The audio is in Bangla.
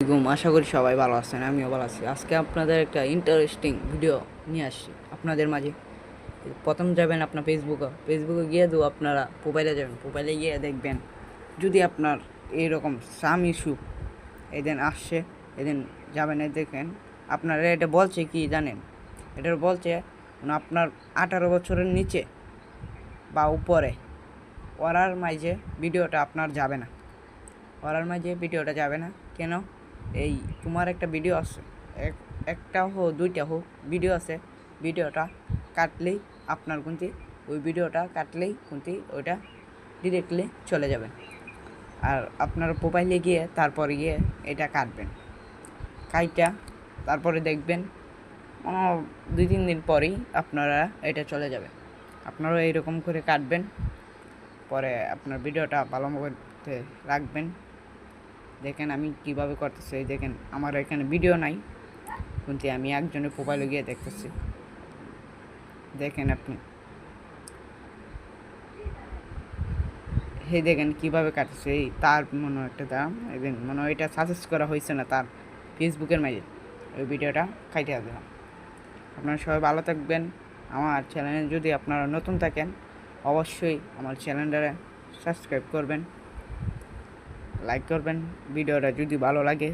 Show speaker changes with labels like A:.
A: আশা করি সবাই ভালো আছেন, আমিও ভালো আছি। আজকে আপনাদের একটা ইন্টারেস্টিং ভিডিও নিয়ে আসছি আপনাদের মাঝে। প্রথম যাবেন আপনার ফেসবুকে গিয়ে আপনারা প্রোফাইলে যাবেন, প্রোফাইলে গিয়ে দেখবেন যদি আপনার এইরকম সাম ইস্যু এদিন আসছে, এদিন যাবেন, দেখেন আপনারা এটা বলছে কি জানেন, এটা বলছে আপনার 18 বছরের নিচে বা উপরে ওরার মাঝে ভিডিওটা আপনার যাবে না, ভিডিওটা যাবে না। কেন? এই তোমার একটা ভিডিও আছে, একটা হোক দুইটা হোক ভিডিও আছে, ভিডিওটা কাটলেই আপনার কিন্তু ওই ভিডিওটা কাটলেই কিন্তু ওইটা ডিরেক্টলি চলে যাবে। আর আপনার প্রোফাইলে গিয়ে তারপরে গিয়ে এটা কাটবেন, কাইটা তারপরে দেখবেন 2-3 দিন পরেই আপনারা এটা চলে যাবে। আপনারাও এইরকম করে কাটবেন, পরে আপনার ভিডিওটা ভালো মতো রাখবেন। দেখেন আমি কিভাবে করতেছি, দেখেন আমার এখানে ভিডিও নাই কিন্তু আমি একজনের প্রোফাইলে গিয়ে দেখতেছি। দেখেন আপনি দেখেন কিভাবে কাটতেছে। এই তার মনে একটা দাম দেখেন, মনে হয় এটা সাজেস্ট করা হয়েছে না তার ফেসবুকের মাঝে, ওই ভিডিওটা কাইটে দিলাম। আপনারা সবাই ভালো থাকবেন। আমার চ্যানেলে যদি আপনারা নতুন থাকেন অবশ্যই আমার চ্যানেলটা সাবস্ক্রাইব করবেন, লাইক করবেন, ভিডিওটা যদি ভালো লাগে